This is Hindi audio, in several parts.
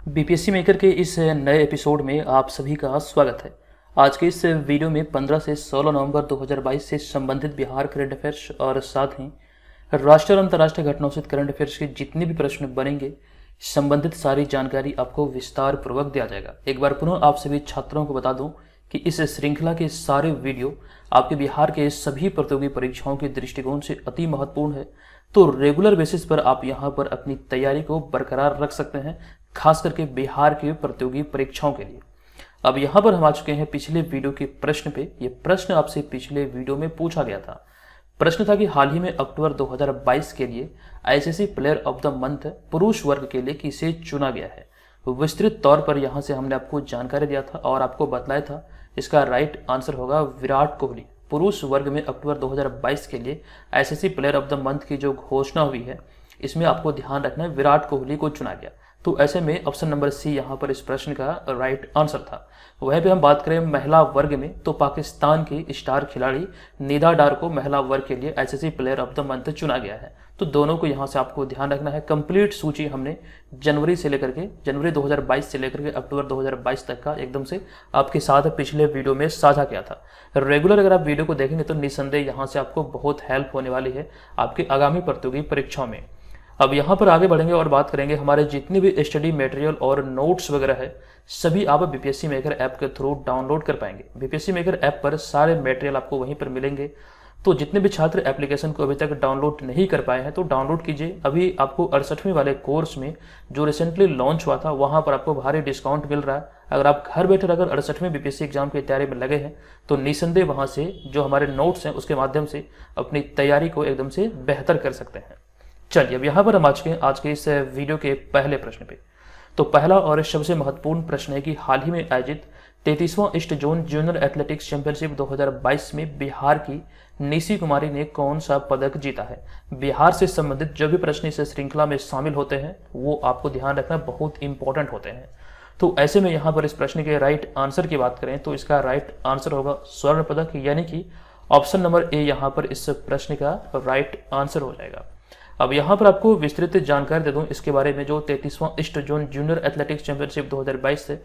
बीपीएससी मेकर के इस नए एपिसोड में आप सभी का स्वागत है। आज के इस वीडियो में 15 से 16 नवंबर 2022 से संबंधित बिहार करंट अफेयर्स और साथ ही राष्ट्रीय और अंतर्राष्ट्रीय घटनाओं से करंट अफेयर्स के जितने भी प्रश्न बनेंगे, संबंधित सारी जानकारी आपको विस्तार पूर्वक दिया जाएगा। एक बार पुनः आप सभी छात्रों को बता दूं कि इस श्रृंखला के सारे वीडियो आपके बिहार के सभी प्रतियोगी परीक्षाओं के दृष्टिकोण से अति महत्वपूर्ण है, तो रेगुलर बेसिस पर आप यहाँ पर अपनी तैयारी को बरकरार रख सकते हैं, खास करके बिहार के प्रतियोगी परीक्षाओं के लिए। अब यहाँ पर हम आ चुके हैं पिछले वीडियो के प्रश्न पे। ये प्रश्न आपसे पिछले वीडियो में पूछा गया था। प्रश्न था कि हाल ही में अक्टूबर 2022 के लिए ICC player of the month पुरुष वर्ग के लिए किसे चुना गया है। विस्तृत तौर पर यहाँ से हमने आपको जानकारी दिया था और आपको बतलाया था इसका राइट आंसर होगा विराट कोहली। पुरुष वर्ग में अक्टूबर 2022 के लिए ICC player of the month की जो घोषणा हुई है, इसमें आपको ध्यान रखना है विराट कोहली को चुना गया। तो ऐसे में ऑप्शन नंबर सी यहाँ पर इस प्रश्न का राइट आंसर था। वहीं पे हम बात करें महिला वर्ग में, तो पाकिस्तान की स्टार खिलाड़ी निदा डार को महिला वर्ग के लिए ICC player of the month चुना गया है। तो दोनों को यहाँ से आपको ध्यान रखना है। कंप्लीट सूची हमने जनवरी 2022 से लेकर के अक्टूबर 2022 तक का एकदम से आपके साथ पिछले वीडियो में साझा किया था। रेगुलर अगर आप वीडियो को देखेंगे तो निस्संदेह यहाँ से आपको बहुत हेल्प होने वाली है आपके आगामी प्रतियोगी परीक्षाओं में। अब यहाँ पर आगे बढ़ेंगे और बात करेंगे हमारे जितने भी स्टडी मटेरियल और नोट्स वगैरह है, सभी आप बीपीएससी मेकर ऐप के थ्रू डाउनलोड कर पाएंगे। बीपीएससी मेकर ऐप पर सारे मटेरियल आपको वहीं पर मिलेंगे। तो जितने भी छात्र एप्लीकेशन को अभी तक डाउनलोड नहीं कर पाए हैं तो डाउनलोड कीजिए। अभी आपको 68वें वाले कोर्स में जो रिसेंटली लॉन्च हुआ था, वहाँ पर आपको भारी डिस्काउंट मिल रहा है। अगर आप घर बैठे अगर 68वें बीपीएससी एग्जाम की तैयारी में लगे हैं तो निस्संदेह वहाँ से जो हमारे नोट्स हैं उसके माध्यम से अपनी तैयारी को एकदम से बेहतर कर सकते हैं। चलिए अब यहाँ पर हम आज के इस वीडियो के पहले प्रश्न पे। तो पहला और सबसे महत्वपूर्ण प्रश्न है कि हाल ही में आयोजित 33वां east zone junior athletics championship 2022 में बिहार की निशी कुमारी ने कौन सा पदक जीता है। बिहार से संबंधित जो भी प्रश्न इस श्रृंखला में शामिल होते हैं वो आपको ध्यान रखना बहुत इंपॉर्टेंट होते हैं। तो ऐसे में यहाँ पर इस प्रश्न के राइट आंसर की बात करें तो इसका राइट आंसर होगा स्वर्ण पदक, यानी कि ऑप्शन नंबर ए यहाँ पर इस प्रश्न का राइट आंसर हो जाएगा। अब यहाँ पर आपको विस्तृत जानकारी दे दूं इसके बारे में। जो 33वां east zone junior athletics championship 2022 है,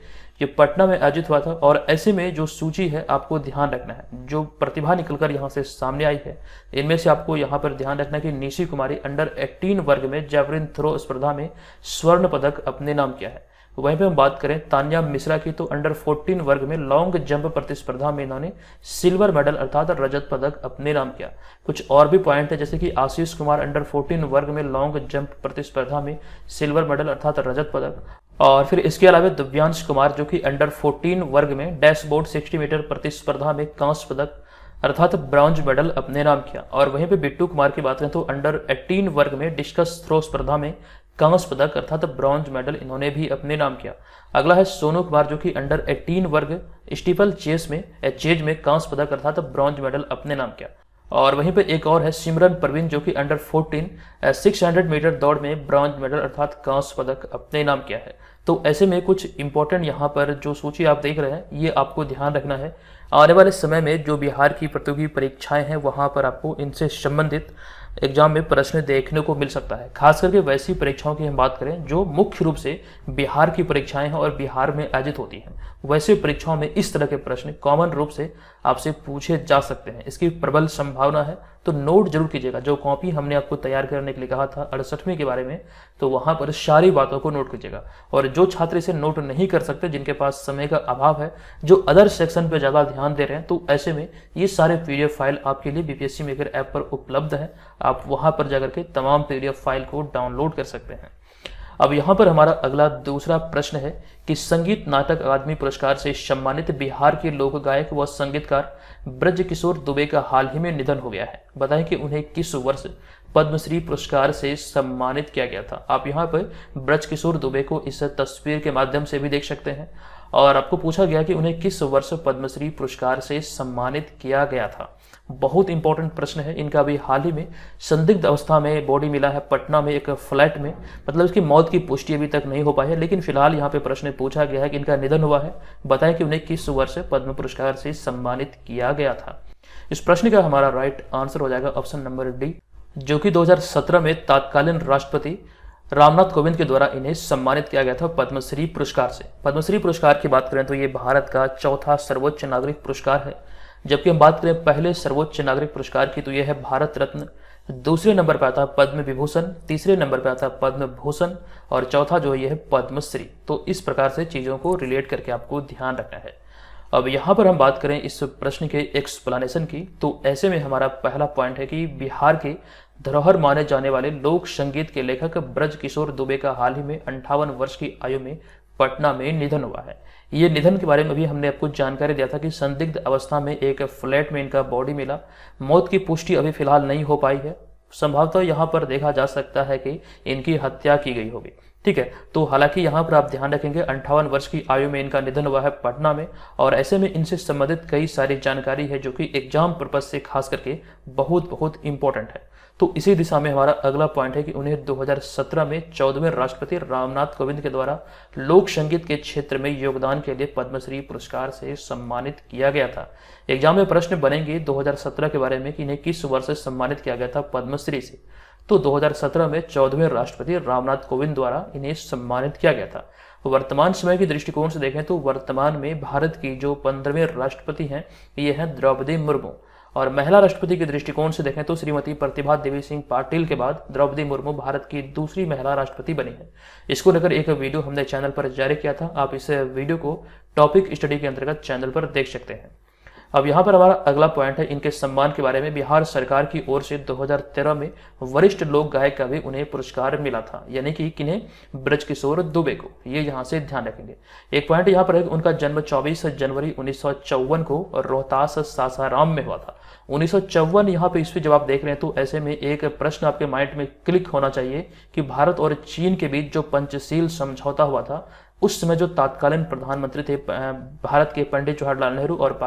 ये पटना में आयोजित हुआ था। और ऐसे में जो सूची है आपको ध्यान रखना है, जो प्रतिभा निकलकर यहाँ से सामने आई है, इनमें से आपको यहाँ पर ध्यान रखना है कि निशी कुमारी अंडर 18 वर्ग में जैवलिन थ्रो स्पर्धा में स्वर्ण पदक अपने नाम किया है। वहीं पे हम बात करें तान्या मिश्रा की, तो अंडर 14 वर्ग में लॉन्ग जंप प्रतिस्पर्धा में इन्होंने सिल्वर मेडल अर्थात रजत पदक अपने नाम किया। कुछ और भी पॉइंट है, जैसे कि आशीष कुमार अंडर 14 वर्ग में लॉन्ग जंप प्रतिस्पर्धा में सिल्वर मेडल अर्थात रजत पदक। और फिर इसके अलावा दिव्यांश कुमार जो कि अंडर 14 वर्ग में डैशबोर्ड 60 मीटर प्रतिस्पर्धा में कांस्य पदक अर्थात ब्रॉन्ज मेडल अपने नाम किया। और वहीं पे बिट्टू कुमार की बात करें तो अंडर 18 वर्ग में डिस्कस थ्रो स्पर्धा में कांस्य पदक अर्थात ब्रॉन्ज मेडल इन्होंने भी अपने नाम किया। अगला है सोनू कुमार जो कि अंडर 18 वर्ग स्टीपल चेज में कांस्य पदक अर्थात ब्रॉन्ज मेडल अपने नाम किया। और वहीं पे एक और है सिमरन परवीन जो कि अंडर 14 600 मीटर दौड़ में ब्रॉन्ज मेडल अर्थात कांस्य पदक अपने नाम किया है। तो ऐसे में कुछ इंपॉर्टेंट यहाँ पर जो सूची आप देख रहे हैं ये आपको ध्यान रखना है। आने वाले समय में जो बिहार की प्रतियोगी परीक्षाएं हैं वहाँ पर आपको इनसे संबंधित एग्जाम में प्रश्न देखने को मिल सकता है। खास करके वैसी परीक्षाओं की हम बात करें जो मुख्य रूप से बिहार की परीक्षाएं हैं और बिहार में आयोजित होती हैं, वैसे परीक्षाओं में इस तरह के प्रश्न कॉमन रूप से आपसे पूछे जा सकते हैं। इसकी प्रबल संभावना है, तो नोट जरूर कीजिएगा। जो कॉपी हमने आपको तैयार करने के लिए कहा था 68वें के बारे में, तो वहां पर सारी बातों को नोट कीजिएगा। और जो छात्र इसे नोट नहीं कर सकते, जिनके पास समय का अभाव है, जो अदर सेक्शन पर ज्यादा ध्यान दे रहे हैं, तो ऐसे में ये सारे पीडीएफ फाइल आपके लिए बीपीएससी मेकर ऐप पर उपलब्ध है। आप वहां पर जाकर के तमाम पीडीएफ फाइल को डाउनलोड कर सकते हैं। अब यहाँ पर हमारा अगला दूसरा प्रश्न है कि संगीत नाटक अकादमी पुरस्कार से सम्मानित बिहार के लोक गायक व संगीतकार ब्रजकिशोर दुबे का हाल ही में निधन हो गया है। बताएं कि उन्हें किस वर्ष पद्मश्री पुरस्कार से सम्मानित किया गया था। आप यहाँ पर ब्रजकिशोर दुबे को इस तस्वीर के माध्यम से भी देख सकते हैं। और आपको पूछा गया कि उन्हें किस वर्ष पद्मश्री पुरस्कार से सम्मानित किया गया था। बहुत इंपॉर्टेंट प्रश्न है। इनका भी हाल ही में संदिग्ध अवस्था में बॉडी मिला है पटना में एक फ्लैट में, मतलब इसकी मौत की पुष्टि अभी तक नहीं हो पाई है, लेकिन फिलहाल यहाँ पे प्रश्न पूछा गया है कि इनका निधन हुआ है। बताएं कि उन्हें किस वर्ष पद्म पुरस्कार से सम्मानित किया गया था। इस प्रश्न का हमारा राइट आंसर हो जाएगा ऑप्शन नंबर डी, जो कि 2017 में तत्कालीन राष्ट्रपति रामनाथ कोविंद के द्वारा इन्हें सम्मानित किया गया था पद्मश्री पुरस्कार से। पद्मश्री पुरस्कार की बात करें तो ये भारत का चौथा सर्वोच्च नागरिक पुरस्कार है। जबकि हम बात करें पहले सर्वोच्च नागरिक पुरस्कार की तो यह है भारत रत्न, दूसरे नंबर पर आता है पद्म विभूषण, तीसरे नंबर पर आता है पद्म भूषण और चौथा जो है यह है पद्मश्री। तो इस प्रकार से चीज़ों को रिलेट करके आपको ध्यान रखना है। अब यहाँ पर हम बात करें इस प्रश्न के एक्सप्लेनेशन की, तो ऐसे में हमारा पहला पॉइंट है कि बिहार के धरोहर माने जाने वाले लोक संगीत के लेखक ब्रज किशोर दुबे का हाल ही में 58 वर्ष की आयु में पटना में निधन हुआ है। ये निधन के बारे में भी हमने आपको जानकारी दिया था कि संदिग्ध अवस्था में एक फ्लैट में इनका बॉडी मिला। मौत की पुष्टि अभी फिलहाल नहीं हो पाई है। संभवतः यहाँ पर देखा जा सकता है कि इनकी हत्या की गई होगी। ठीक है, तो हालांकि यहाँ पर आप ध्यान रखेंगे 58 वर्ष की आयु में इनका निधन हुआ है पटना में, और ऐसे में इनसे संबंधित कई सारी जानकारी है जो कि एग्जाम पर्पज से खास करके बहुत बहुत इंपॉर्टेंट है। तो इसी दिशा में हमारा अगला पॉइंट है कि उन्हें 2017 में 14वें राष्ट्रपति रामनाथ कोविंद के द्वारा लोक संगीत के क्षेत्र में योगदान के लिए पद्मश्री पुरस्कार से सम्मानित किया गया था। एग्जाम में प्रश्न बनेंगे 2017 के बारे में कि इन्हें किस वर्ष से सम्मानित किया गया था पद्मश्री से। तो 2017 में 14वें राष्ट्रपति रामनाथ कोविंद द्वारा इन्हें सम्मानित किया गया था। वर्तमान समय के दृष्टिकोण से देखें तो वर्तमान में भारत की जो 15वें राष्ट्रपति हैं ये हैं द्रौपदी मुर्मू, और महिला राष्ट्रपति के दृष्टिकोण से देखें तो श्रीमती प्रतिभा देवी सिंह पाटिल के बाद द्रौपदी मुर्मू भारत की दूसरी महिला राष्ट्रपति बनी है। इसको लेकर एक वीडियो हमने चैनल पर जारी किया था, आप इस वीडियो को टॉपिक स्टडी के अंतर्गत चैनल पर देख सकते हैं। अब यहाँ पर हमारा अगला पॉइंट है इनके सम्मान के बारे में। बिहार सरकार की ओर से 2013 में वरिष्ठ लोक गायक का भी उन्हें पुरस्कार मिला था, यानी कि किन्हें, ब्रज किशोर दुबे को। ये यहाँ से ध्यान रखेंगे। एक पॉइंट यहाँ पर है उनका जन्म 24 जनवरी 1954 को रोहतास सासाराम में हुआ था। 1954 यहाँ पे ईस्वी जब आप देख रहे हैं तो ऐसे में एक प्रश्न आपके माइंड में क्लिक होना चाहिए कि भारत और चीन के बीच जो पंचशील समझौता हुआ था उस समय जो तत्कालीन प्रधानमंत्री थे भारत के पंडित जवाहरलाल नेहरू और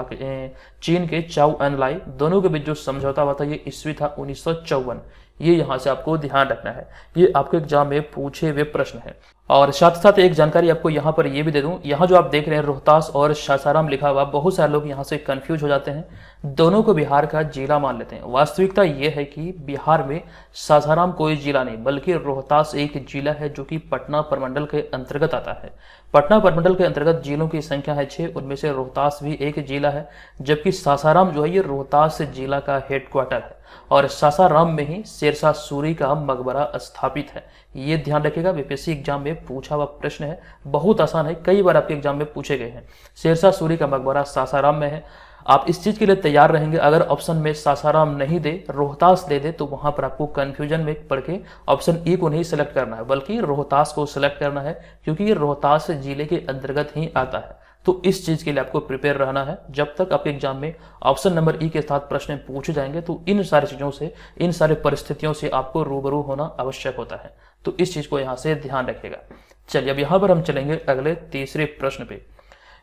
चीन के चाउ एन लाई, दोनों के बीच जो समझौता हुआ था ये ईस्वी था 1954। ये यहाँ से आपको ध्यान रखना है, ये आपके एग्जाम में पूछे हुए प्रश्न है। और साथ साथ एक जानकारी आपको यहाँ पर ये भी दे दूं, यहाँ जो आप देख रहे हैं रोहतास और सासाराम लिखा हुआ, बहुत सारे लोग यहाँ से कंफ्यूज हो जाते हैं, दोनों को बिहार का जिला मान लेते हैं। वास्तविकता ये है कि बिहार में सासाराम कोई जिला नहीं बल्कि रोहतास एक जिला है जो कि पटना प्रमंडल के अंतर्गत आता है। पटना प्रमंडल के अंतर्गत जिलों की संख्या है 6, उनमें से रोहतास भी एक जिला है, जबकि सासाराम जो है ये रोहतास जिला का हेडक्वार्टर है और सासाराम में ही शेरशाह सूरी का मकबरा स्थापित है। ये ध्यान रखिएगा, बीपीएससी एग्जाम में पूछा हुआ प्रश्न है, बहुत आसान है, कई बार आपके एग्जाम में पूछे गए हैं। शेरशाह सूरी का मकबरा सासाराम में है। आप इस चीज के लिए तैयार रहेंगे, अगर ऑप्शन में सासाराम नहीं दे, रोहतास दे दे, तो वहां पर आपको कंफ्यूजन में पड़ के ऑप्शन ई को नहीं सिलेक्ट करना है बल्कि रोहतास को सिलेक्ट करना है, क्योंकि ये रोहतास जिले के अंतर्गत ही आता है। तो इस चीज के लिए आपको प्रिपेयर रहना है। जब तक आपके एग्जाम में ऑप्शन नंबर ई के साथ प्रश्न पूछे जाएंगे तो इन सारी चीजों से, इन सारे परिस्थितियों से आपको रूबरू होना आवश्यक होता है। तो इस चीज को यहाँ से ध्यान रखिएगा। चलिए अब यहाँ पर हम चलेंगे अगले तीसरे प्रश्न पे।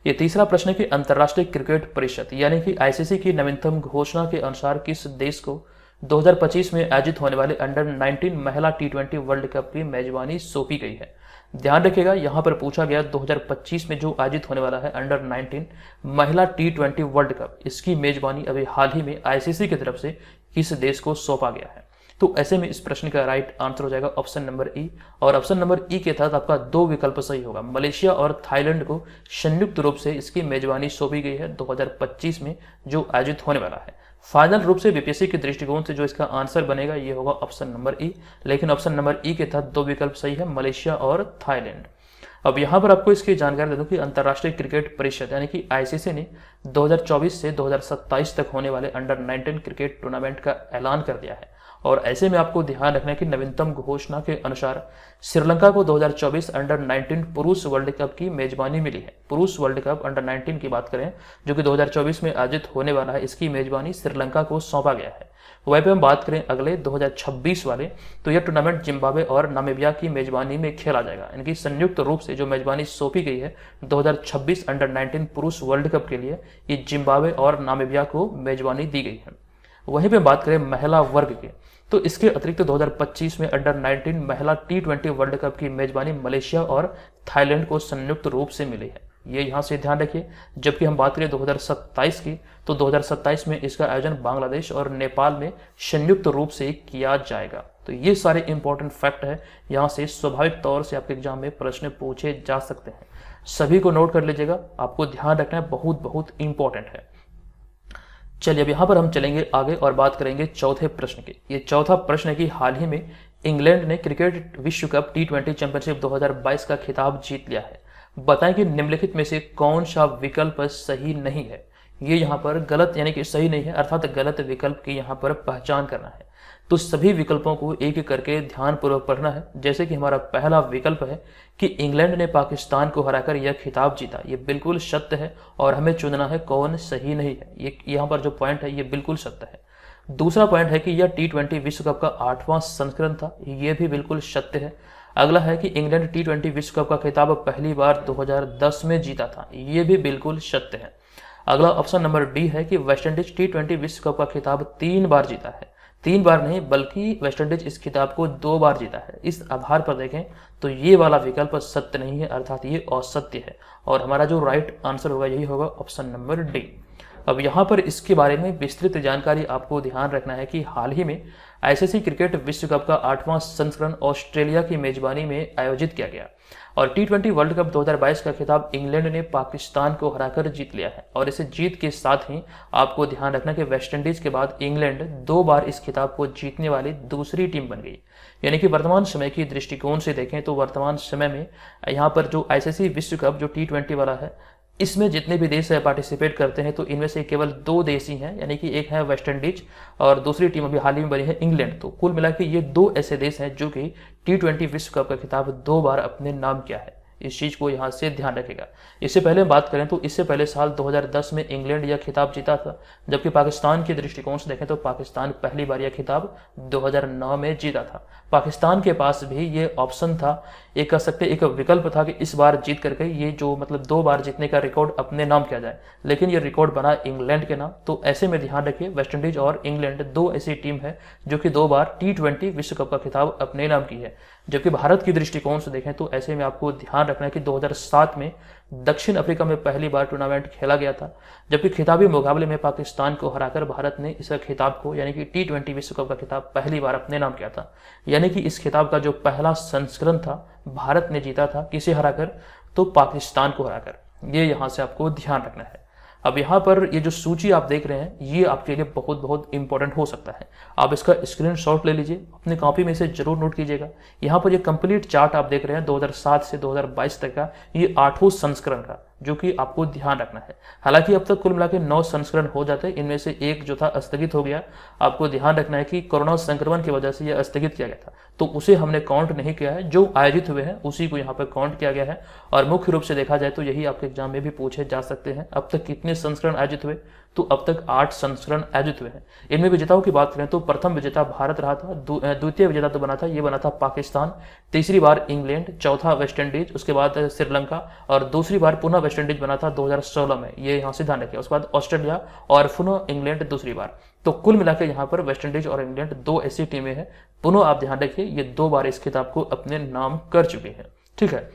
ये तीसरा प्रश्न है कि अंतर्राष्ट्रीय क्रिकेट परिषद यानी कि आईसीसी की नवीनतम घोषणा के अनुसार किस देश को 2025 में आयोजित होने वाले अंडर 19 महिला T20 वर्ल्ड कप की मेजबानी सौंपी गई है। ध्यान रखिएगा, यहाँ पर पूछा गया 2025 में जो आयोजित होने वाला है अंडर 19 महिला T20 वर्ल्ड कप, इसकी मेजबानी अभी हाल ही में आईसीसी की तरफ से किस देश को सौंपा गया है। तो ऐसे में इस प्रश्न का राइट आंसर हो जाएगा ऑप्शन नंबर ई, और ऑप्शन नंबर ई के तहत आपका 2 विकल्प सही होगा। मलेशिया और थाईलैंड को संयुक्त रूप से इसकी मेजबानी सौंपी गई है 2025 में जो आयोजित होने वाला है। फाइनल रूप से बीपीएससी के दृष्टिकोण से जो इसका आंसर बनेगा ये होगा ऑप्शन नंबर ई, लेकिन ऑप्शन नंबर ई के तहत 2 विकल्प सही है, मलेशिया और थाईलैंड। अब यहाँ पर आपको इसकी जानकारी दे दूं कि अंतर्राष्ट्रीय क्रिकेट परिषद यानी कि आईसीसी ने 2024 से 2027 तक होने वाले अंडर 19 क्रिकेट टूर्नामेंट का ऐलान कर दिया है। और ऐसे में आपको ध्यान रखना है कि नवीनतम घोषणा के अनुसार श्रीलंका को 2024 अंडर 19 पुरुष वर्ल्ड कप की मेजबानी मिली है। पुरुष वर्ल्ड कप अंडर 19 की बात करें जो कि 2024 में आयोजित होने वाला है, इसकी मेजबानी श्रीलंका को सौंपा गया है। वहीं पे हम बात करें अगले 2026 वाले, तो यह टूर्नामेंट जिम्बाब्वे और नामीबिया की मेजबानी में खेला जाएगा। इनकी संयुक्त रूप से जो मेजबानी सौंपी गई है 2026 अंडर 19 पुरुष वर्ल्ड कप के लिए, ये जिम्बाब्वे और नामीबिया को मेजबानी दी गई है। वहीं पे बात करें महिला वर्ग के, तो इसके अतिरिक्त 2025 में अंडर 19 महिला T20 वर्ल्ड कप की मेजबानी मलेशिया और थाईलैंड को संयुक्त रूप से मिली है। ये यहाँ से ध्यान रखिए। जबकि हम बात करें 2027 की, तो 2027 में इसका आयोजन बांग्लादेश और नेपाल में संयुक्त रूप से किया जाएगा। तो ये सारे इंपॉर्टेंट फैक्ट है, यहाँ से स्वाभाविक तौर से आपके एग्जाम में प्रश्न पूछे जा सकते हैं। सभी को नोट कर लीजिएगा, आपको ध्यान रखना है, बहुत बहुत इंपॉर्टेंट है। चलिए अब यहाँ पर हम चलेंगे आगे और बात करेंगे चौथे प्रश्न की। ये चौथा प्रश्न है कि हाल ही में इंग्लैंड ने क्रिकेट विश्व कप T20 चैंपियनशिप 2022 का खिताब जीत लिया है। बताएं कि निम्नलिखित में से कौन सा विकल्प सही नहीं है। ये यहाँ पर गलत यानी कि सही नहीं है, अर्थात गलत विकल्प की यहाँ पर पहचान करना है। तो सभी विकल्पों को एक एक करके ध्यानपूर्वक पढ़ना है। जैसे कि हमारा पहला विकल्प है कि इंग्लैंड ने पाकिस्तान को हराकर यह खिताब जीता, ये बिल्कुल सत्य है और हमें चुनना है कौन सही नहीं है। ये यहाँ पर जो पॉइंट है ये बिल्कुल सत्य है। दूसरा पॉइंट है कि यह T20 विश्व कप का 8वां संस्करण था, ये भी बिल्कुल सत्य है। अगला है कि इंग्लैंड T20 विश्व कप का खिताब पहली बार 2010 में जीता था, ये भी बिल्कुल सत्य है। अगला ऑप्शन नंबर डी है कि वेस्टइंडीज T20 विश्व कप का खिताब 3 बार जीता है। 3 बार नहीं बल्कि वेस्टइंडीज इस खिताब को 2 बार जीता है। इस आधार पर देखें तो ये वाला विकल्प सत्य नहीं है, अर्थात ये असत्य है और हमारा जो राइट आंसर होगा यही होगा ऑप्शन नंबर डी। अब यहाँ पर इसके बारे में विस्तृत जानकारी आपको ध्यान रखना है कि हाल ही में आईसीसी क्रिकेट विश्व कप का 8वां संस्करण ऑस्ट्रेलिया की मेजबानी में आयोजित किया गया और T20 वर्ल्ड कप 2022 का खिताब इंग्लैंड ने पाकिस्तान को हराकर जीत लिया है। और इसे जीत के साथ ही आपको ध्यान रखना कि वेस्टइंडीज के बाद इंग्लैंड 2 बार इस खिताब को जीतने वाली दूसरी टीम बन गई। यानी कि वर्तमान समय की दृष्टिकोण से देखें तो वर्तमान समय में यहाँ पर जो आईसीसी विश्व कप जो T20 वाला है, इसमें जितने भी देश पार्टिसिपेट करते हैं तो इनमें से केवल 2 देश ही हैं, यानी कि एक है वेस्टइंडीज और दूसरी टीम अभी हाल ही में बनी है इंग्लैंड। तो कुल मिला के ये 2 ऐसे देश हैं जो कि T20 विश्व कप का खिताब 2 बार अपने नाम किया है। इस चीज को यहाँ से ध्यान रखेगा। इससे पहले बात करें तो इससे पहले साल 2010 में इंग्लैंड यह खिताब जीता था, जबकि पाकिस्तान के दृष्टिकोण से देखें तो पाकिस्तान पहली बार यह खिताब 2009 में जीता था। पाकिस्तान के पास भी ये ऑप्शन था, एक कह सकते एक विकल्प था कि इस बार जीत करके ये जो मतलब 2 बार जीतने का रिकॉर्ड अपने नाम किया जाए, लेकिन ये रिकॉर्ड बना इंग्लैंड के नाम। तो ऐसे में ध्यान रखिए वेस्टइंडीज और इंग्लैंड 2 ऐसी टीम है जो कि 2 बार T20 विश्व कप का खिताब अपने नाम की है। जबकि भारत की दृष्टिकोण से देखें तो ऐसे में आपको ध्यान रखना है कि 2007 में दक्षिण अफ्रीका में पहली बार टूर्नामेंट खेला गया था, जबकि खिताबी मुकाबले में पाकिस्तान को हराकर भारत ने इस खिताब को यानी कि T20 विश्व कप का खिताब पहली बार अपने नाम किया था। यानी कि इस खिताब का जो पहला संस्करण था भारत ने जीता था, किसे हराकर, तो पाकिस्तान को हराकर। ये यहाँ से आपको ध्यान रखना है। अब यहाँ पर ये जो सूची आप देख रहे हैं ये आपके लिए बहुत बहुत इंपॉर्टेंट हो सकता है। आप इसका स्क्रीनशॉट ले लीजिए, अपनी कॉपी में से जरूर नोट कीजिएगा। यहाँ पर ये कंप्लीट चार्ट आप देख रहे हैं 2007 से 2022 तक का, ये 8वां संस्करण का, जो कि आपको ध्यान रखना है। हालांकि अब तक कुल मिला के 9 संस्करण हो जाते हैं, इनमें से एक जो था स्थगित हो गया। आपको ध्यान रखना है कि कोरोना संक्रमण की वजह से यह स्थगित किया गया था, तो उसे हमने काउंट नहीं किया है। जो आयोजित हुए हैं उसी को यहाँ पर काउंट किया गया है। और मुख्य रूप से देखा जाए तो यही आपके एग्जाम में भी पूछे जा सकते हैं। अब तक कितने संस्करण आयोजित हुए, तो अब तक 8 संस्करण आयोजित हुए हैं। इनमें विजेताओं की बात करें तो प्रथम विजेता भारत रहा था, द्वितीय विजेता तो बना था, ये बना था पाकिस्तान, तीसरी बार इंग्लैंड, चौथा वेस्टइंडीज, उसके बाद श्रीलंका और दूसरी बार पुनः वेस्टइंडीज बना था 2016 में, ये यहाँ से ध्यान रखिए। उसके बाद ऑस्ट्रेलिया और पुनः इंग्लैंड दूसरी बार। तो कुल मिलाकर यहाँ पर वेस्टइंडीज और इंग्लैंड 2 ऐसी टीमें हैं, पुनः आप ध्यान रखिए ये 2 बार इस खिताब को अपने नाम कर चुके हैं। ठीक है,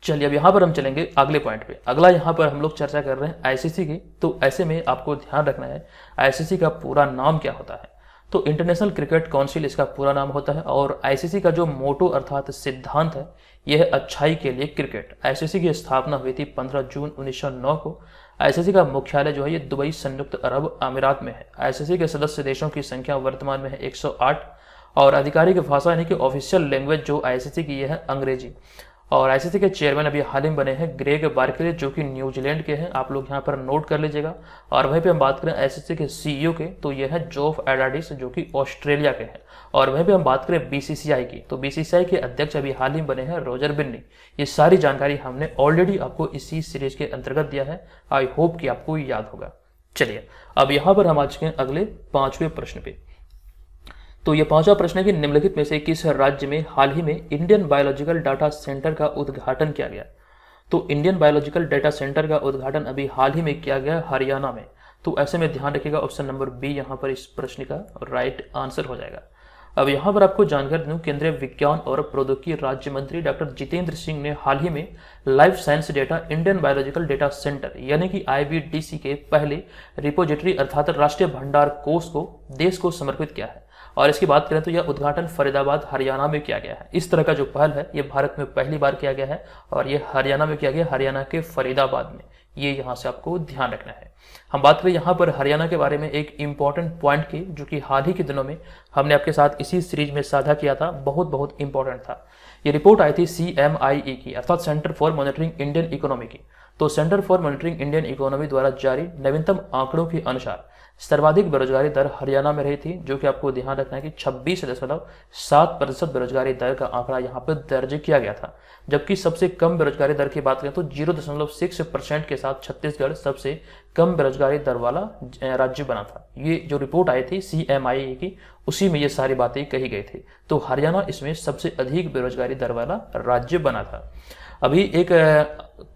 चलिए अब यहाँ पर हम चलेंगे अगले पॉइंट पे। अगला यहाँ पर हम लोग चर्चा कर रहे हैं आईसीसी की। तो ऐसे में आपको ध्यान रखना है आईसीसी का पूरा नाम क्या होता है। तो इंटरनेशनल क्रिकेट काउंसिल इसका पूरा नाम होता है और आईसीसी का जो मोटो अर्थात सिद्धांत है यह है अच्छाई के लिए क्रिकेट। आईसीसी की स्थापना हुई थी 15 जून 1909 को। आईसीसी का मुख्यालय जो है ये दुबई संयुक्त अरब अमीरात में है। आईसीसी के सदस्य देशों की संख्या वर्तमान में है 108 और आधिकारिक भाषा यानी कि ऑफिशियल लैंग्वेज जो आईसीसी की है अंग्रेजी। और आईसीसी के चेयरमैन अभी हाल ही में बने हैं ग्रेग बार्कले, जो कि न्यूजीलैंड के हैं, आप लोग यहाँ पर नोट कर लीजिएगा। और वहीं पे हम बात करें आईसीसी के सीईओ के तो यह है जोफ एडाडिस, जो कि ऑस्ट्रेलिया के हैं। और वहीं पे हम बात करें बीसीसीआई की तो बीसीसीआई के अध्यक्ष अभी हाल ही में बने हैं रोजर बिन्नी। ये सारी जानकारी हमने ऑलरेडी आपको इसी सीरीज के अंतर्गत दिया है, आई होप कि आपको याद होगा। चलिए अब यहाँ पर हम आ चुके हैं अगले 5वें प्रश्न पे। तो ये 5वां प्रश्न है कि निम्नलिखित में से किस राज्य में हाल ही में इंडियन बायोलॉजिकल डाटा सेंटर का उद्घाटन किया गया। तो इंडियन बायोलॉजिकल डाटा सेंटर का उद्घाटन अभी हाल ही में किया गया हरियाणा में। तो ऐसे में ध्यान रखिएगा ऑप्शन नंबर बी यहाँ पर इस प्रश्न का राइट आंसर हो जाएगा। अब यहाँ पर आपको जानकारी दूं, केंद्रीय विज्ञान और प्रौद्योगिकी राज्य मंत्री डॉक्टर जितेंद्र सिंह ने हाल ही में life science data Indian biological data centre यानी कि IBDC के पहले रिपोजिटरी अर्थात राष्ट्रीय भंडार कोष को देश को समर्पित किया है। और इसकी बात करें तो यह उद्घाटन फरीदाबाद हरियाणा में किया गया है। इस तरह का जो पहल है ये भारत में पहली बार किया गया है और ये हरियाणा में किया गया, हरियाणा के फरीदाबाद में। ये यहाँ से आपको ध्यान रखना है। हम बात करें यहाँ पर हरियाणा के बारे में एक इंपॉर्टेंट पॉइंट की, जो कि हाल ही के दिनों में हमने आपके साथ इसी सीरीज में साझा किया था, बहुत इंपॉर्टेंट था। ये रिपोर्ट आई थी CMIE की, अर्थात centre for monitoring Indian economy की। तो centre for monitoring Indian economy द्वारा जारी नवीनतम आंकड़ों के अनुसार सर्वाधिक बेरोजगारी दर हरियाणा में रही थी, जो कि आपको ध्यान रखना है कि 26.7% बेरोजगारी दर का आंकड़ा यहाँ पर दर्ज किया गया था। जबकि सबसे कम बेरोजगारी दर की बात करें तो 0.6% के साथ छत्तीसगढ़ सबसे कम बेरोजगारी दर वाला राज्य बना था। ये जो रिपोर्ट आई थी CMIE की, उसी में ये सारी बातें कही गई थी। तो हरियाणा इसमें सबसे अधिक बेरोजगारी दर वाला राज्य बना था। अभी एक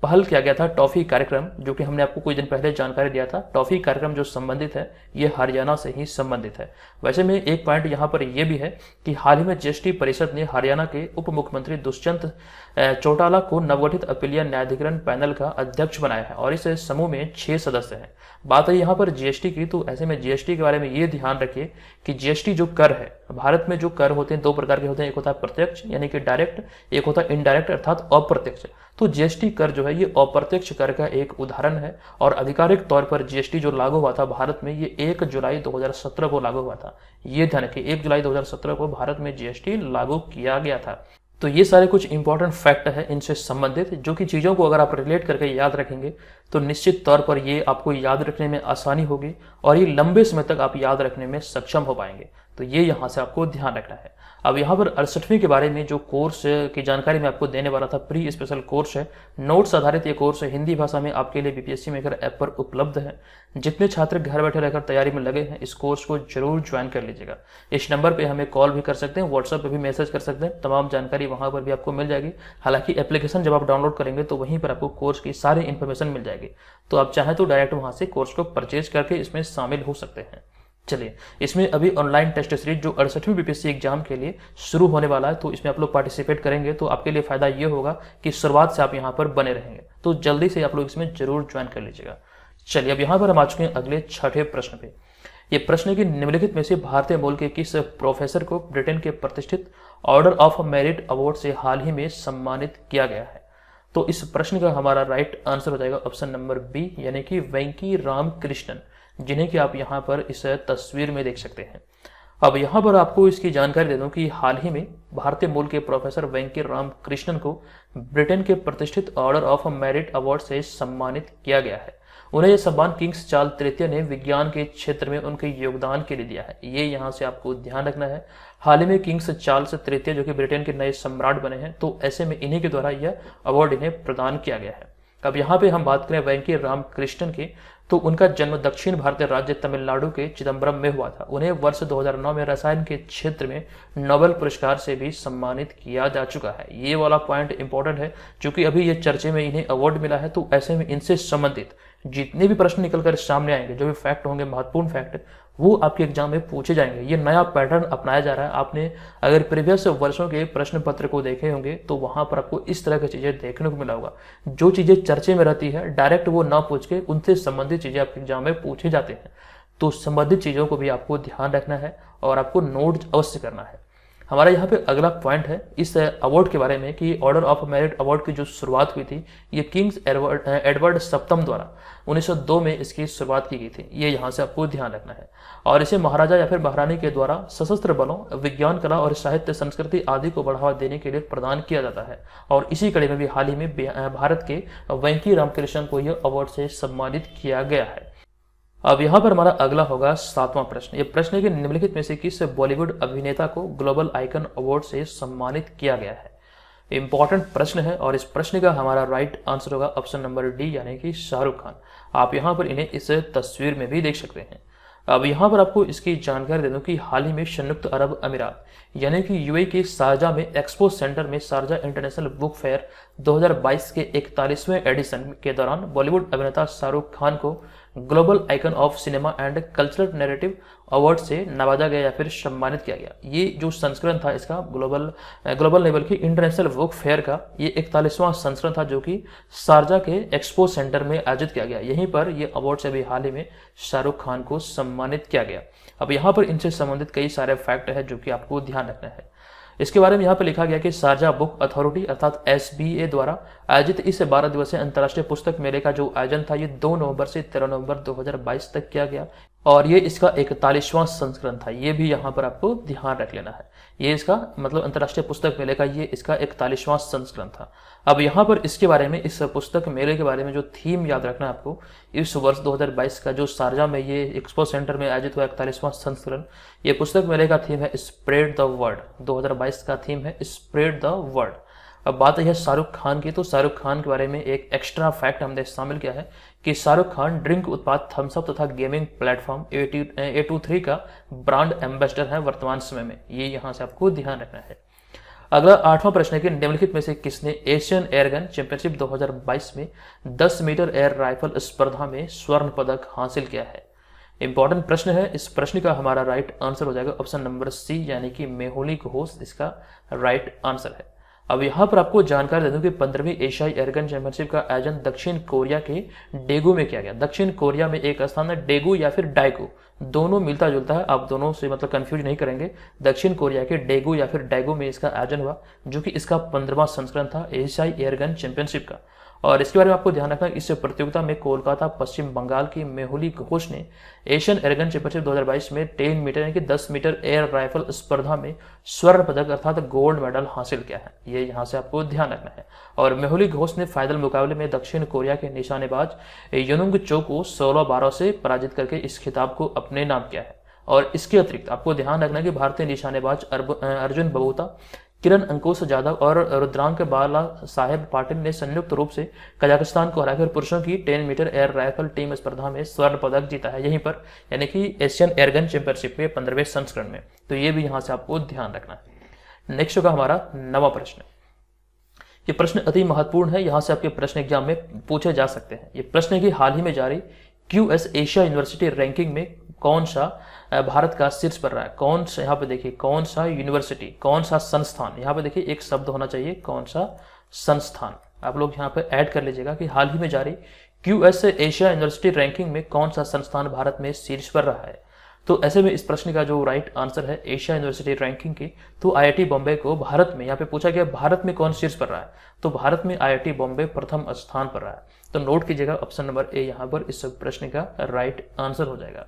पहल किया गया था टॉफी कार्यक्रम, जो कि हमने आपको कुछ दिन पहले जानकारी दिया था। टॉफी कार्यक्रम जो संबंधित है ये हरियाणा से ही संबंधित है। वैसे में एक पॉइंट यहाँ पर यह भी है कि हाल ही में GST परिषद ने हरियाणा के उप मुख्यमंत्री दुष्यंत चौटाला को नवगठित अपीलीय न्यायाधिकरण पैनल का अध्यक्ष बनाया है और इस समूह में 6 सदस्य हैं। बात है यहाँ पर GST की, तो ऐसे में GST के बारे में ये ध्यान रखिए कि GST जो कर है, भारत में जो कर होते हैं 2 प्रकार के होते हैं। एक होता है प्रत्यक्ष यानी कि डायरेक्ट, एक होता है इनडायरेक्ट अर्थात अप्रत्यक्ष। तो GST कर जो है ये अप्रत्यक्ष कर का एक उदाहरण है और आधिकारिक तौर पर GST जो लागू हुआ था भारत में ये 1 जुलाई 2017 को लागू हुआ था। ये ध्यान रखिए 1 जुलाई 2017 को भारत में GST लागू किया गया था। तो ये सारे कुछ इंपॉर्टेंट फैक्ट है इनसे संबंधित, जो कि चीज़ों को अगर आप रिलेट करके याद रखेंगे तो निश्चित तौर पर ये आपको याद रखने में आसानी होगी और ये लंबे समय तक आप याद रखने में सक्षम हो पाएंगे। तो ये यहाँ से आपको ध्यान रखना है। अब यहाँ पर 68वीं के बारे में जो कोर्स की जानकारी मैं आपको देने वाला था, प्री स्पेशल कोर्स है, नोट्स आधारित ये कोर्स है, हिंदी भाषा में आपके लिए BPSC मेकर ऐप पर उपलब्ध है। जितने छात्र घर बैठे रहकर तैयारी में लगे हैं इस कोर्स को जरूर ज्वाइन कर लीजिएगा। इस नंबर पे हमें कॉल भी कर सकते हैं, व्हाट्सएप पे भी मैसेज कर सकते हैं, तमाम जानकारी वहाँ पर भी आपको मिल जाएगी। हालांकि एप्लीकेशन जब आप डाउनलोड करेंगे तो वहीं पर आपको कोर्स की सारी इन्फॉर्मेशन मिल जाएगी। तो आप चाहें तो डायरेक्ट वहाँ से कोर्स को परचेज करके इसमें शामिल हो सकते हैं। चलिए, इसमें अभी ऑनलाइन टेस्ट सीरीज जो 68वीं BPSC एग्जाम के लिए शुरू होने वाला है, तो इसमें आप लोग पार्टिसिपेट करेंगे तो आपके लिए फायदा ये होगा कि शुरुआत से आप यहाँ पर बने रहेंगे। तो जल्दी से आप लोग इसमें जरूर ज्वाइन कर लीजिएगा। चलिए, अब यहाँ पर हम आ चुके हैं अगले 6ठे प्रश्न पे। ये प्रश्न है कि निम्नलिखित में से भारतीय मूल के किस प्रोफेसर को ब्रिटेन के प्रतिष्ठित ऑर्डर ऑफ मेरिट अवार्ड से हाल ही में सम्मानित किया गया है। तो इस प्रश्न का हमारा राइट आंसर हो जाएगा ऑप्शन नंबर बी, यानी कि वेंकी राम कृष्णन, जिन्हें कि आप यहाँ पर इस तस्वीर में देख सकते हैं। अब यहाँ पर आपको इसकी जानकारी दे दूं कि हाल ही में भारतीय मूल के प्रोफेसर वेंकी राम कृष्णन को ब्रिटेन के प्रतिष्ठित ऑर्डर ऑफ मेरिट अवार्ड से सम्मानित किया गया है। उन्हें यह सम्मान किंग्स चार्ल्स तृतीय ने विज्ञान के क्षेत्र में उनके योगदान के लिए दिया है। ये यहाँ से आपको ध्यान रखना है। हाल ही में किंग्स चार्ल्स तृतीय जो कि ब्रिटेन के नए सम्राट बने हैं, तो ऐसे में इन्हीं के द्वारा यह अवार्ड इन्हें प्रदान किया गया है। अब यहाँ पे हम बात करें वेंकी राम कृष्णन की, तो उनका जन्म दक्षिण भारतीय राज्य तमिलनाडु के चिदम्बरम में हुआ था। उन्हें वर्ष 2009 में रसायन के क्षेत्र में नोबेल पुरस्कार से भी सम्मानित किया जा चुका है। ये वाला पॉइंट इंपॉर्टेंट है, क्योंकि अभी ये चर्चे में इन्हें अवार्ड मिला है। तो ऐसे में इनसे संबंधित जितने भी प्रश्न निकलकर सामने आएंगे, जो भी फैक्ट होंगे, महत्वपूर्ण फैक्ट, वो आपके एग्जाम में पूछे जाएंगे। ये नया पैटर्न अपनाया जा रहा है। आपने अगर प्रीवियस वर्षों के प्रश्न पत्र को देखे होंगे तो वहां पर आपको इस तरह की चीजें देखने को मिला होगा। जो चीजें चर्चे में रहती है डायरेक्ट वो ना पूछ के उनसे संबंधित चीजें आपके एग्जाम में पूछे जाते हैं। तो संबंधित चीजों को भी आपको ध्यान रखना है और आपको नोट अवश्य करना है। हमारा यहाँ पे अगला पॉइंट है इस अवार्ड के बारे में कि ऑर्डर ऑफ मेरिट अवार्ड की जो शुरुआत हुई थी, ये किंग्स एडवर्ड सप्तम द्वारा 1902 में इसकी शुरुआत की गई थी। ये यहाँ से आपको ध्यान रखना है। और इसे महाराजा या फिर महारानी के द्वारा सशस्त्र बलों, विज्ञान, कला और साहित्य, संस्कृति आदि को बढ़ावा देने के लिए प्रदान किया जाता है। और इसी कड़ी में भी हाल ही में भारत के वेंकी रामकृष्णन को यह अवार्ड से सम्मानित किया गया है। अब यहाँ पर हमारा अगला होगा 7वां प्रश्न। ये प्रश्न है कि निम्नलिखित में से किस बॉलीवुड अभिनेता को ग्लोबल आइकन अवार्ड से सम्मानित किया गया है। इंपॉर्टेंट प्रश्न है और इस प्रश्न का हमारा राइट आंसर होगा ऑप्शन नंबर डी, यानी कि शाहरुख खान। आप यहाँ पर इन्हें इस तस्वीर में भी देख सकते हैं। अब यहाँ पर आपको इसकी जानकारी दे दूं कि हाल ही में संयुक्त अरब अमीरात यानी कि यूएई के शारजा में एक्सपो सेंटर में शारजा इंटरनेशनल बुक फेयर 2022 के 41वें एडिशन के दौरान बॉलीवुड अभिनेता शाहरुख खान को global icon of cinema and cultural narrative award से नवाजा गया या फिर सम्मानित किया गया। ये जो संस्करण था इसका ग्लोबल लेवल की इंटरनेशनल बुक फेयर का ये 41वां संस्करण था, जो कि शारजा के एक्सपो सेंटर में आयोजित किया गया। यहीं पर ये अवार्ड से भी हाल ही में शाहरुख खान को सम्मानित किया गया। अब यहाँ पर इनसे संबंधित कई सारे फैक्ट है जो कि आपको ध्यान रखना है। इसके बारे में यहाँ पर लिखा गया कि शारजा बुक अथॉरिटी अर्थात एसबीए द्वारा आयोजित इस 12 दिवसीय अंतर्राष्ट्रीय पुस्तक मेले का जो आयोजन था ये 2 नवंबर से 13 नवंबर 2022 तक किया गया और ये इसका 41वां संस्करण था। ये भी यहाँ पर आपको ध्यान रख लेना है। ये इसका मतलब अंतर्राष्ट्रीय पुस्तक मेले का ये इसका 41वां संस्करण था। अब यहाँ पर इसके बारे में, इस पुस्तक मेले के बारे में जो थीम याद रखना है आपको, इस वर्ष 2022 का जो शारजा में ये एक्सपो सेंटर में आयोजित हुआ 41वां संस्करण, ये पुस्तक मेले का थीम है स्प्रेड द वर्ड। 2022 का थीम है स्प्रेड द वर्ड। अब बात है शाहरुख खान की, तो शाहरुख खान के बारे में एक एक्स्ट्रा फैक्ट हमने शामिल किया है कि शाहरुख खान ड्रिंक उत्पाद थम्स अप तथा गेमिंग प्लेटफॉर्म A23 का ब्रांड एम्बेसडर है वर्तमान समय में। ये यहाँ से आपको ध्यान रखना है। अगला 8वां प्रश्न है कि निम्नलिखित में से किसने एशियन एयरगन चैंपियनशिप 2022 में 10 मीटर एयर राइफल स्पर्धा में स्वर्ण पदक हासिल किया है? इंपॉर्टेंट प्रश्न है। इस प्रश्न का हमारा राइट आंसर हो जाएगा ऑप्शन नंबर सी, यानी कि मेहुली घोष इसका राइट आंसर है। अब यहाँ पर आपको जानकारी दे दूं कि 15वीं एशियाई एयरगन चैंपियनशिप का आयोजन दक्षिण कोरिया के डेगू में किया गया। दक्षिण कोरिया में एक स्थान है डेगू या फिर डाइगू, दोनों मिलता जुलता है, आप दोनों से मतलब कंफ्यूज नहीं करेंगे। दक्षिण कोरिया के डेगू या फिर डाइगू में इसका आयोजन हुआ, जो कि इसका 15वां संस्करण था एशियाई एयरगन चैंपियनशिप का। और इसके बारे में आपको ध्यान रखना, इस प्रतियोगिता में कोलकाता पश्चिम बंगाल की मेहुली घोष ने एशियन एयरगन चैंपियनशिप 2022 में 10 मीटर यानी कि 10 मीटर एयर राइफल स्पर्धा में स्वर्ण पदक अर्थात गोल्ड मेडल हासिल किया है। ये यहाँ से आपको ध्यान रखना है। और मेहुली घोष ने फाइनल मुकाबले में दक्षिण कोरिया के निशानेबाज योनुंग चो को 16-12 से पराजित करके इस खिताब को अपने नाम किया है। और इसके अतिरिक्त आपको ध्यान रखना कि भारतीय निशानेबाज अर्जुन बबूता, किरण अंकुश जाधव और रुद्रांक बाला साहेब पाटिल ने संयुक्त रूप से कजाकिस्तान को हराकर पुरुषों की 10 मीटर एयर राइफल टीम स्पर्धा में स्वर्ण पदक जीता है, यहीं पर यानी कि एशियन एयरगन चैंपियनशिप में 15वें संस्करण में। तो ये भी यहाँ से आपको ध्यान रखना है। नेक्स्ट होगा हमारा 9वां प्रश्न। ये प्रश्न अति महत्वपूर्ण है, यहाँ से आपके प्रश्न एग्जाम में पूछे जा सकते हैं। ये प्रश्न है कि हाल ही में जारी QS एशिया यूनिवर्सिटी रैंकिंग में कौन सा भारत का शीर्ष पर रहा है? कौन सा, यहाँ पे देखिए कौन सा यूनिवर्सिटी, कौन सा संस्थान, यहाँ पे देखिए एक शब्द होना चाहिए कौन सा संस्थान। आप लोग यहाँ पे ऐड कर लीजिएगा कि हाल ही में जारी QS एशिया यूनिवर्सिटी रैंकिंग में कौन सा संस्थान भारत में शीर्ष पर रहा है। तो ऐसे में इस प्रश्न का जो राइट आंसर है एशिया यूनिवर्सिटी रैंकिंग की, तो IIT बॉम्बे को भारत में, यहाँ पे पूछा गया भारत में कौन शीर्ष पर रहा है, तो भारत में IIT बॉम्बे प्रथम स्थान पर रहा है। तो नोट कीजिएगा ऑप्शन नंबर ए यहाँ पर इस प्रश्न का राइट आंसर हो जाएगा।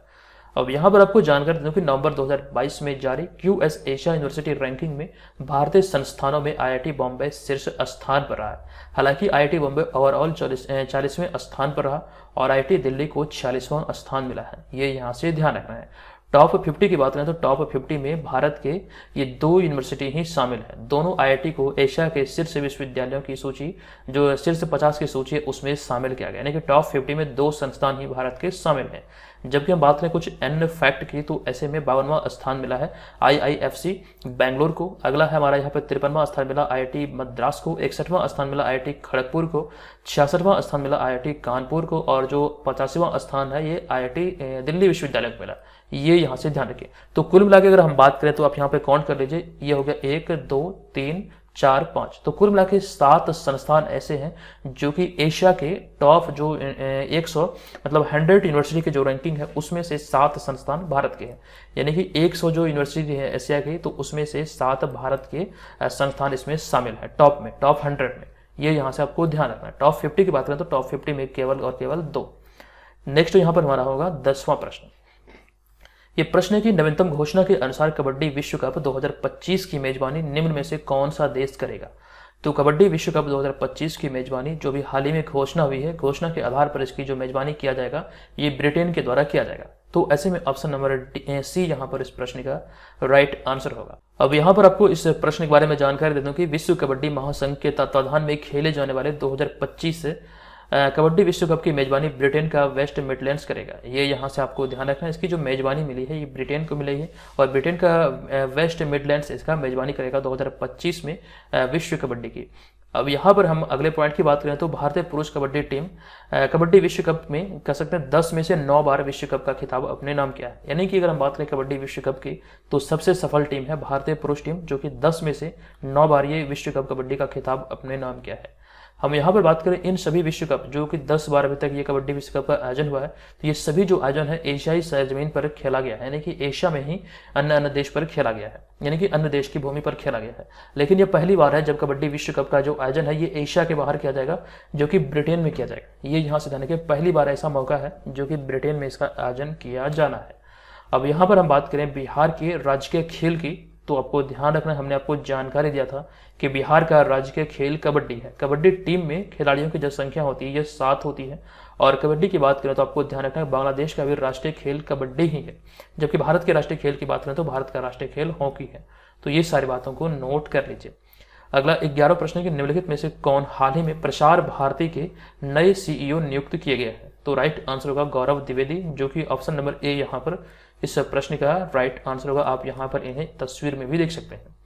अब यहाँ पर आपको जानकारी दूं कि नवंबर 2022 में जारी QS एशिया यूनिवर्सिटी रैंकिंग में भारतीय संस्थानों में IIT बॉम्बे शीर्ष स्थान पर रहा है। हालांकि IIT बॉम्बे ओवरऑल 40वें स्थान पर रहा और IIT दिल्ली को 46वां स्थान मिला है। ये यहाँ से ध्यान रखना है। टॉप 50 की बात करें तो टॉप 50 में भारत के ये 2 यूनिवर्सिटी ही शामिल है। दोनों IIT को एशिया के शीर्ष विश्वविद्यालयों की सूची, जो शीर्ष 50 की सूची है, उसमें शामिल किया गया, यानी कि टॉप 50 में 2 संस्थान ही भारत के शामिल हैं। जबकि हम बात करें कुछ अन्य फैक्ट की, तो ऐसे में 52वां स्थान मिला है IIFC बेंगलोर को। अगला है हमारा यहाँ पे 53वां स्थान मिला IIT मद्रास को, 61वां स्थान मिला IIT खड़गपुर को, 66वां स्थान मिला IIT कानपुर को और जो 85वां स्थान है ये IIT दिल्ली विश्वविद्यालय को मिला। ये यहाँ से ध्यान रखिए। तो कुल मिला के अगर हम बात करें तो आप यहाँ पे काउंट कर लीजिए, ये हो गया 1 2 3 4 5, तो कुल मिला के 7 संस्थान ऐसे हैं जो कि एशिया के टॉप जो 100 मतलब 100 यूनिवर्सिटी की जो रैंकिंग है उसमें से 7 संस्थान भारत के हैं। यानी कि 100 जो यूनिवर्सिटी है एशिया की, तो उसमें से 7 भारत के संस्थान इसमें शामिल है टॉप में, टॉप 100 में। ये यहाँ से आपको ध्यान रखना है। टॉप 50 की बात करें तो टॉप 50 में केवल और केवल 2। नेक्स्ट यहाँ पर हमारा होगा 10वां प्रश्न। ये प्रश्न है कि नवीनतम घोषणा के अनुसार कबड्डी विश्व कप 2025 की मेजबानी निम्न में से कौन सा देश करेगा? तो कबड्डी विश्व कप 2025 की मेजबानी जो भी हाल ही में घोषणा हुई है, घोषणा के आधार पर इसकी जो मेजबानी किया जाएगा ये ब्रिटेन के द्वारा किया जाएगा। तो ऐसे में ऑप्शन नंबर सी यहाँ पर इस प्रश्न का राइट आंसर होगा। अब यहाँ पर आपको इस प्रश्न के बारे में जानकारी दे दूं कि विश्व कबड्डी महासंघ के तत्वाधान में खेले जाने वाले 2025 कबड्डी विश्व कप की मेजबानी ब्रिटेन का वेस्ट मिडलैंड्स करेगा। ये यहाँ से आपको ध्यान रखना है, इसकी जो मेजबानी मिली है ये ब्रिटेन को मिली है और ब्रिटेन का वेस्ट मिडलैंड्स इसका मेजबानी करेगा 2025 में विश्व कबड्डी की। अब यहाँ पर हम अगले पॉइंट की बात करें तो भारतीय पुरुष कबड्डी टीम कबड्डी विश्व कप में कह सकते हैं 10 में से 9 बार विश्व कप का खिताब अपने नाम किया है। यानी कि अगर हम बात करें कबड्डी विश्व कप की तो सबसे सफल टीम है भारतीय पुरुष टीम, जो कि 10 में से 9 बार ये विश्व कप कबड्डी का खिताब अपने नाम किया है। हम यहाँ पर बात करें इन सभी विश्व कप जो कि 10 बार अभी तक ये कबड्डी विश्व कप का आयोजन हुआ है, तो ये सभी जो आयोजन है एशियाई सरजमीन पर खेला गया है, यानी कि एशिया में ही अन्य देश पर खेला गया है, यानी कि अन्य देश की भूमि पर खेला गया है। लेकिन ये पहली बार है जब कबड्डी विश्व कप का जो आयोजन है ये एशिया के बाहर किया जाएगा, जो कि ब्रिटेन में किया जाएगा। ये यहाँ से ध्यान रखिए, पहली बार ऐसा मौका है जो कि ब्रिटेन में इसका आयोजन किया जाना है। अब यहाँ पर हम बात करें बिहार के राजकीय खेल की, तो आपको ध्यान रखना, हमने आपको जानकारी दिया था कि बिहार का राजकीय खेल कबड्डी है। कबड्डी टीम में खिलाड़ियों की जो संख्या होती है ये 7 होती है। और कबड्डी की बात करें तो आपको ध्यान रखना है बांग्लादेश का भी राष्ट्रीय खेल कबड्डी ही है, जबकि भारत के राष्ट्रीय खेल की बात करें तो भारत का राष्ट्रीय खेल हॉकी है। तो ये सारी बातों को नोट कर लीजिए। अगला 11 प्रश्न की निम्नलिखित में से कौन हाल ही में प्रसार भारती के नए CEO नियुक्त किए गए हैं? तो राइट आंसर होगा गौरव द्विवेदी, जो कि ऑप्शन नंबर ए यहाँ पर इस प्रश्न का राइट आंसर होगा। आप यहाँ पर इन्हें तस्वीर में भी देख सकते हैं।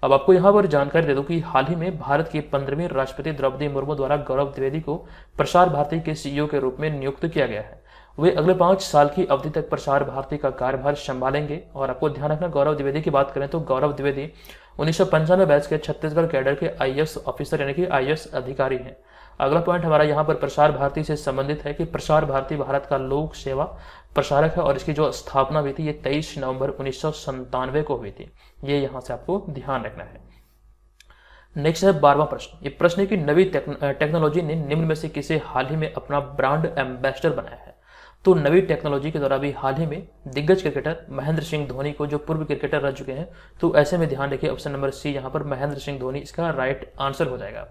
अब आपको यहाँ पर जानकारी दे दूं कि हाल ही में भारत की 15वीं राष्ट्रपति द्रौपदी मुर्मू द्वारा गौरव द्विवेदी को प्रसार भारती के CEO के रूप में नियुक्त किया गया है। वे अगले 5 साल की अवधि तक प्रसार भारती का कार्यभार संभालेंगे। और आपको ध्यान रखना, गौरव द्विवेदी की बात करें तो गौरव द्विवेदी 1995 बैच के छत्तीसगढ़ कैडर के IAS ऑफिसर यानी कि IAS अधिकारी हैं। अगला पॉइंट हमारा यहाँ पर प्रसार भारती से संबंधित है कि प्रसार भारती भारत का लोक सेवा प्रसारक है और इसकी जो स्थापना हुई थी ये 23 नवंबर 1997 को हुई थी। ये यहाँ से आपको ध्यान रखना है। नेक्स्ट है 12वां प्रश्न। ये प्रश्न है कि नवी टेक्नोलॉजी ने निम्न में से किसे हाल ही में अपना ब्रांड एम्बेसडर बनाया है? तो नवी टेक्नोलॉजी के द्वारा भी हाल ही में दिग्गज क्रिकेटर महेंद्र सिंह धोनी को, जो पूर्व क्रिकेटर रह चुके हैं, तो ऐसे में ध्यान रखिए ऑप्शन नंबर सी यहाँ पर महेंद्र सिंह धोनी इसका राइट आंसर हो जाएगा।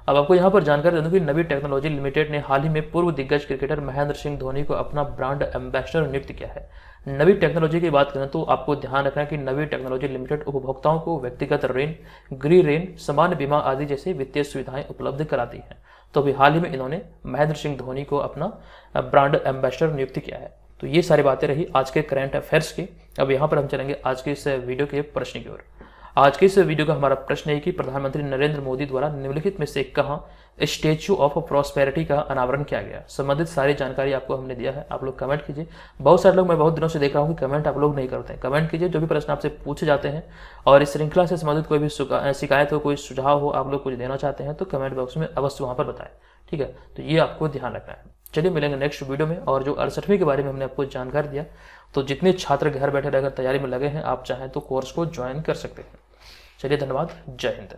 अब आपको यहाँ पर जानकारी दे दूं कि नवी टेक्नोलॉजी लिमिटेड ने हाल ही में पूर्व दिग्गज क्रिकेटर महेंद्र सिंह धोनी को अपना ब्रांड एम्बेसडर नियुक्त किया है। नवी टेक्नोलॉजी की बात करें तो आपको ध्यान रखना है कि नवी टेक्नोलॉजी लिमिटेड उपभोक्ताओं को व्यक्तिगत ऋण, गृह ऋण, सामान्य बीमा आदि जैसे वित्तीय सुविधाएं उपलब्ध कराती है। तो अभी हाल ही में इन्होंने महेंद्र सिंह धोनी को अपना ब्रांड एम्बेसडर नियुक्त किया है। तो ये सारी बातें रही आज के करंट अफेयर्स की। अब यहाँ पर हम चलेंगे आज के इस वीडियो के प्रश्न की ओर। आज के इस वीडियो का हमारा प्रश्न है कि प्रधानमंत्री नरेंद्र मोदी द्वारा निम्नलिखित में से कहां स्टैच्यू ऑफ प्रॉस्पेरिटी का अनावरण किया गया? संबंधित सारी जानकारी आपको हमने दिया है। आप लोग कमेंट कीजिए। बहुत सारे लोग, मैं बहुत दिनों से देख रहा हूं कि कमेंट आप लोग नहीं करते हैं। कमेंट कीजिए, जो भी प्रश्न आपसे पूछे जाते हैं और इस श्रृंखला से संबंधित कोई भी शिकायत हो, कोई सुझाव हो, आप लोग कुछ देना चाहते हैं तो कमेंट बॉक्स में अवश्य वहां पर बताएं। ठीक है, तो ये आपको ध्यान रखना है। चलिए मिलेंगे नेक्स्ट वीडियो में। और जो 68वीं के बारे में हमने आपको जानकारी दिया, तो जितने छात्र घर बैठे रहकर तैयारी में लगे हैं, आप चाहें तो कोर्स को ज्वाइन कर सकते हैं। चलिए, धन्यवाद। जय हिंद।